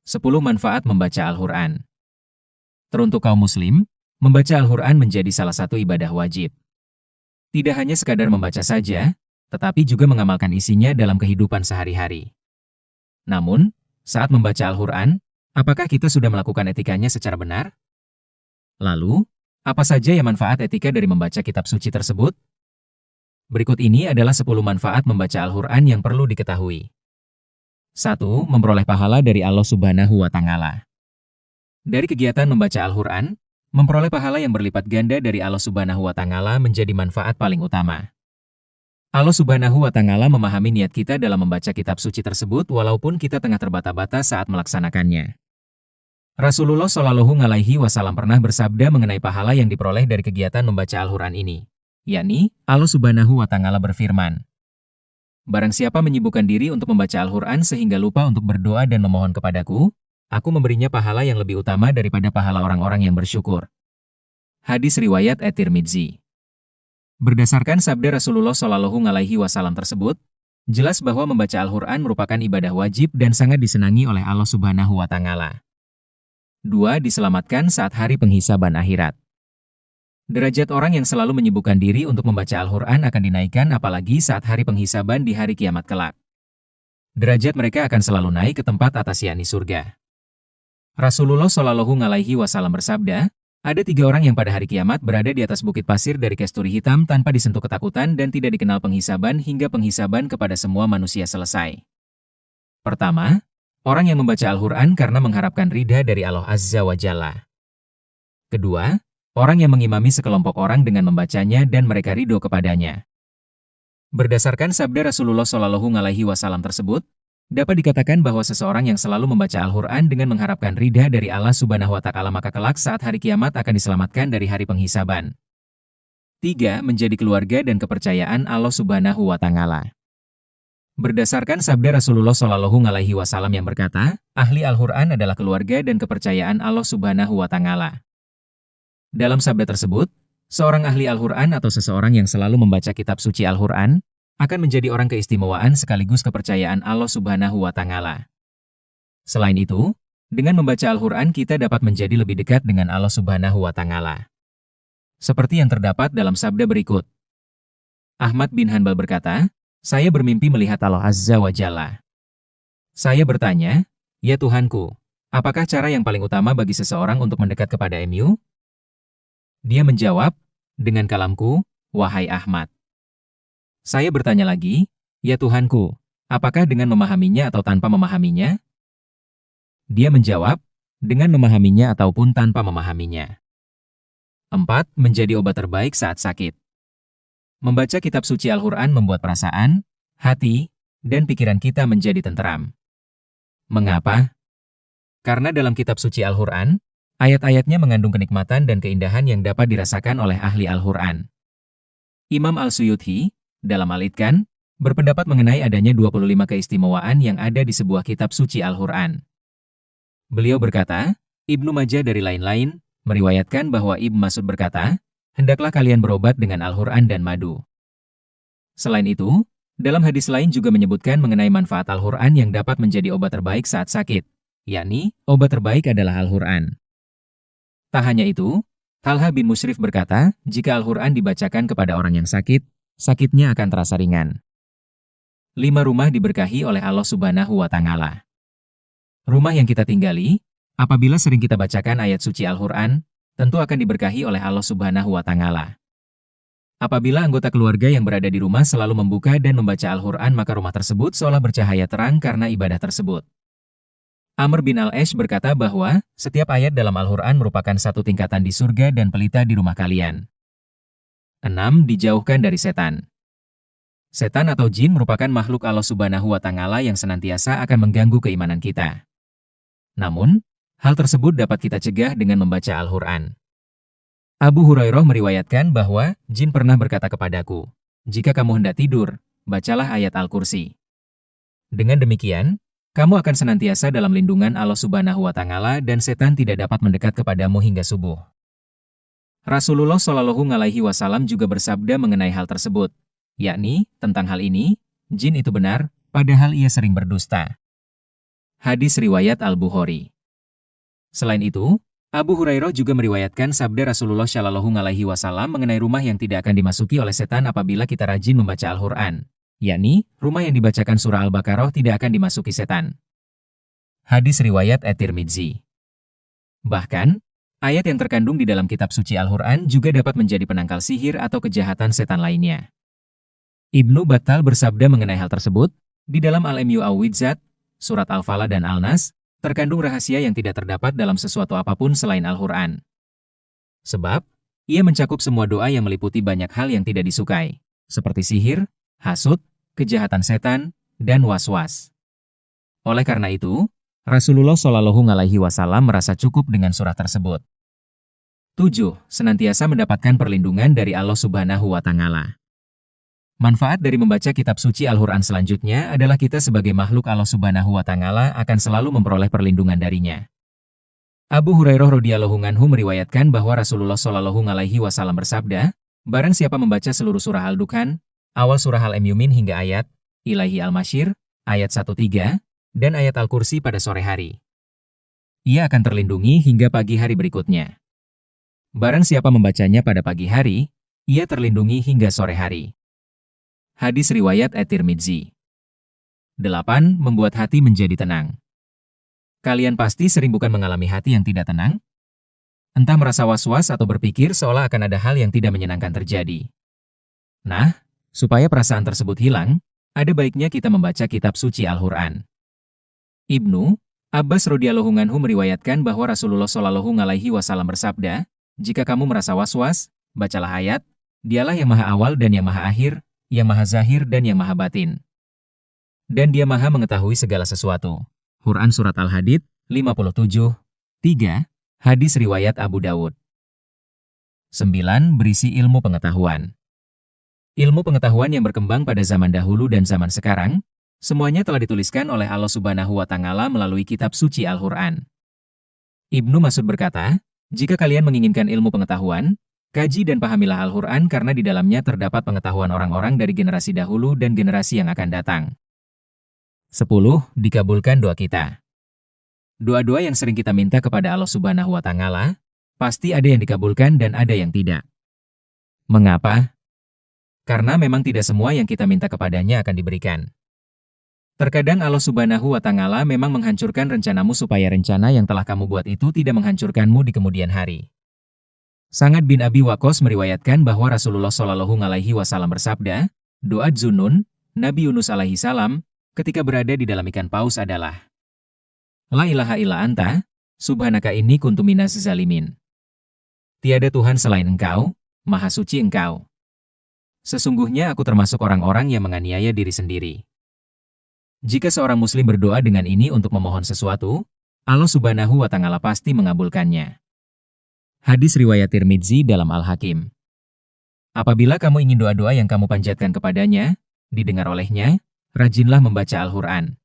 10 manfaat membaca Al-Quran. Teruntuk kaum muslim, membaca Al-Quran menjadi salah satu ibadah wajib. Tidak hanya sekadar membaca saja, tetapi juga mengamalkan isinya dalam kehidupan sehari-hari. Namun, saat membaca Al-Quran, apakah kita sudah melakukan etikanya secara benar? Lalu, apa saja yang manfaat etika dari membaca kitab suci tersebut? Berikut ini adalah 10 manfaat membaca Al-Quran yang perlu diketahui. 1. Memperoleh pahala dari Allah Subhanahu wa Ta'ala. Dari kegiatan membaca Al-Quran, memperoleh pahala yang berlipat ganda dari Allah Subhanahu wa Ta'ala menjadi manfaat paling utama. Allah Subhanahu wa Ta'ala memahami niat kita dalam membaca kitab suci tersebut walaupun kita tengah terbata-bata saat melaksanakannya. Rasulullah Shallallahu Alaihi Wasallam pernah bersabda mengenai pahala yang diperoleh dari kegiatan membaca Al-Quran ini, yakni Allah Subhanahu wa Ta'ala berfirman, "Barang siapa menyibukkan diri untuk membaca Al-Quran sehingga lupa untuk berdoa dan memohon kepadaku, aku memberinya pahala yang lebih utama daripada pahala orang-orang yang bersyukur." Hadis riwayat At-Tirmidzi. Berdasarkan sabda Rasulullah Shallallahu Alaihi Wasallam tersebut, jelas bahwa membaca Al-Quran merupakan ibadah wajib dan sangat disenangi oleh Allah Subhanahu wa Ta'ala. 2. Diselamatkan saat hari penghisaban akhirat. Derajat orang yang selalu menyibukkan diri untuk membaca Al-Quran akan dinaikkan apalagi saat hari penghisaban di hari kiamat kelak. Derajat mereka akan selalu naik ke tempat atas yakni surga. Rasulullah Shallallahu Alaihi Wasallam bersabda, ada 3 orang yang pada hari kiamat berada di atas bukit pasir dari kasturi hitam tanpa disentuh ketakutan dan tidak dikenal penghisaban hingga penghisaban kepada semua manusia selesai. Pertama, orang yang membaca Al-Quran karena mengharapkan ridha dari Allah Azza wa Jalla. Kedua, orang yang mengimami sekelompok orang dengan membacanya dan mereka ridho kepadanya. Berdasarkan sabda Rasulullah Shallallahu Alaihi Wasallam tersebut, dapat dikatakan bahwa seseorang yang selalu membaca Al-Quran dengan mengharapkan ridha dari Allah Subhanahu wa Ta'ala maka kelak saat hari kiamat akan diselamatkan dari hari penghisaban. 3. Menjadi keluarga dan kepercayaan Allah Subhanahu wa Ta'ala. Berdasarkan sabda Rasulullah Shallallahu Alaihi Wasallam yang berkata, ahli Al-Quran adalah keluarga dan kepercayaan Allah Subhanahu wa Ta'ala. Dalam sabda tersebut, seorang ahli Al-Quran atau seseorang yang selalu membaca kitab suci Al-Quran akan menjadi orang keistimewaan sekaligus kepercayaan Allah Subhanahu wa Ta'ala. Selain itu, dengan membaca Al-Quran kita dapat menjadi lebih dekat dengan Allah Subhanahu wa Ta'ala. Seperti yang terdapat dalam sabda berikut. Ahmad bin Hanbal berkata, saya bermimpi melihat Allah Azza wa Jalla. Saya bertanya, ya Tuhanku, apakah cara yang paling utama bagi seseorang untuk mendekat kepada MU? Dia menjawab, dengan kalamku, wahai Ahmad. Saya bertanya lagi, ya Tuhanku, apakah dengan memahaminya atau tanpa memahaminya? Dia menjawab, dengan memahaminya ataupun tanpa memahaminya. 4. Menjadi obat terbaik saat sakit. Membaca kitab suci Al-Quran membuat perasaan, hati, dan pikiran kita menjadi tenteram. Mengapa? Karena dalam kitab suci Al-Quran, ayat-ayatnya mengandung kenikmatan dan keindahan yang dapat dirasakan oleh ahli Al-Quran. Imam Al-Suyuti, dalam Al-Itqan, berpendapat mengenai adanya 25 keistimewaan yang ada di sebuah kitab suci Al-Quran. Beliau berkata, Ibnu Majah dari lain-lain, meriwayatkan bahwa Ibnu Mas'ud berkata, hendaklah kalian berobat dengan Al-Quran dan madu. Selain itu, dalam hadis lain juga menyebutkan mengenai manfaat Al-Quran yang dapat menjadi obat terbaik saat sakit, yakni, obat terbaik adalah Al-Quran. Tak hanya itu, Talha bin Musyrif berkata, jika Al-Quran dibacakan kepada orang yang sakit, sakitnya akan terasa ringan. 5 rumah diberkahi oleh Allah Subhanahu wa Ta'ala. Rumah yang kita tinggali, apabila sering kita bacakan ayat suci Al-Quran, tentu akan diberkahi oleh Allah Subhanahu wa Ta'ala. Apabila anggota keluarga yang berada di rumah selalu membuka dan membaca Al-Quran maka rumah tersebut seolah bercahaya terang karena ibadah tersebut. Amr bin Al-Ash berkata bahwa setiap ayat dalam Al-Quran merupakan satu tingkatan di surga dan pelita di rumah kalian. 6. Dijauhkan dari setan. Setan atau jin merupakan makhluk Allah Subhanahu wa Ta'ala yang senantiasa akan mengganggu keimanan kita. Namun, hal tersebut dapat kita cegah dengan membaca Al-Quran. Abu Hurairah meriwayatkan bahwa jin pernah berkata kepadaku, jika kamu hendak tidur, bacalah ayat Al-Kursi. Dengan demikian, kamu akan senantiasa dalam lindungan Allah Subhanahu wa Ta'ala dan setan tidak dapat mendekat kepadamu hingga subuh. Rasulullah Shallallahu Alaihi Wasallam juga bersabda mengenai hal tersebut, yakni, tentang hal ini, jin itu benar, padahal ia sering berdusta. Hadis riwayat Al-Bukhari. Selain itu, Abu Hurairah juga meriwayatkan sabda Rasulullah Shallallahu Alaihi Wasallam mengenai rumah yang tidak akan dimasuki oleh setan apabila kita rajin membaca Al-Quran, yakni, rumah yang dibacakan surah Al-Baqarah tidak akan dimasuki setan. Hadis riwayat At-Tirmidzi. Bahkan, ayat yang terkandung di dalam kitab suci Al-Quran juga dapat menjadi penangkal sihir atau kejahatan setan lainnya. Ibnu Battal bersabda mengenai hal tersebut, di dalam Al-Imyu Awwidzat, surat Al-Falaq dan Al-Nas, terkandung rahasia yang tidak terdapat dalam sesuatu apapun selain Al-Quran. Sebab, ia mencakup semua doa yang meliputi banyak hal yang tidak disukai, seperti sihir, hasud, kejahatan setan, dan was-was. Oleh karena itu, Rasulullah Shallallahu Alaihi Wasallam merasa cukup dengan surah tersebut. 7. Senantiasa mendapatkan perlindungan dari Allah Subhanahu wa Ta'ala. Manfaat dari membaca kitab suci Al-Quran selanjutnya adalah kita sebagai makhluk Allah Subhanahu wa Ta'ala akan selalu memperoleh perlindungan darinya. Abu Hurairah radhiyallahu anhu meriwayatkan bahwa Rasulullah Shallallahu Alaihi Wasallam bersabda, barang siapa membaca seluruh surah Al-Dukhan, awal surah Al-Imyumin hingga ayat Ilahi Al-Masyir, ayat 1-3, dan ayat Al-Kursi pada sore hari, ia akan terlindungi hingga pagi hari berikutnya. Barang siapa membacanya pada pagi hari, ia terlindungi hingga sore hari. Hadis riwayat At-Tirmidzi. 8. Membuat hati menjadi tenang. Kalian pasti sering bukan mengalami hati yang tidak tenang? Entah merasa was-was atau berpikir seolah akan ada hal yang tidak menyenangkan terjadi. Nah, supaya perasaan tersebut hilang, ada baiknya kita membaca kitab suci Al-Quran. Ibnu Abbas radhiyallahu anhu meriwayatkan bahwa Rasulullah Shallallahu Alaihi Wasallam bersabda, jika kamu merasa was-was, bacalah ayat, dialah yang maha awal dan yang maha akhir, yang maha zahir dan yang maha batin. Dan dia maha mengetahui segala sesuatu. Quran Surat Al-Hadid, 57, 3, hadis riwayat Abu Dawud. 9. Berisi ilmu pengetahuan. Ilmu pengetahuan yang berkembang pada zaman dahulu dan zaman sekarang, semuanya telah dituliskan oleh Allah Subhanahu wa Ta'ala melalui kitab suci Al-Quran. Ibnu Mas'ud berkata, jika kalian menginginkan ilmu pengetahuan, kaji dan pahamilah Al-Quran karena di dalamnya terdapat pengetahuan orang-orang dari generasi dahulu dan generasi yang akan datang. 10. Dikabulkan doa kita. Doa-doa yang sering kita minta kepada Allah Subhanahu wa Ta'ala, pasti ada yang dikabulkan dan ada yang tidak. Mengapa? Karena memang tidak semua yang kita minta kepadanya akan diberikan. Terkadang Allah Subhanahu wa Ta'ala memang menghancurkan rencanamu supaya rencana yang telah kamu buat itu tidak menghancurkanmu di kemudian hari. Sa'ad bin Abi Waqqas meriwayatkan bahwa Rasulullah Shallallahu Alaihi Wasallam bersabda, doa Zunnun, Nabi Yunus alaihi salam, ketika berada di dalam ikan paus adalah, La ilaha illa anta, subhanaka inni kuntu minas zalimin. Tiada Tuhan selain Engkau, Maha Suci Engkau. Sesungguhnya aku termasuk orang-orang yang menganiaya diri sendiri. Jika seorang muslim berdoa dengan ini untuk memohon sesuatu, Allah Subhanahu wa Ta'ala pasti mengabulkannya. Hadis riwayat Tirmidzi dalam Al-Hakim. Apabila kamu ingin doa-doa yang kamu panjatkan kepadanya, didengar olehnya, rajinlah membaca Al-Quran.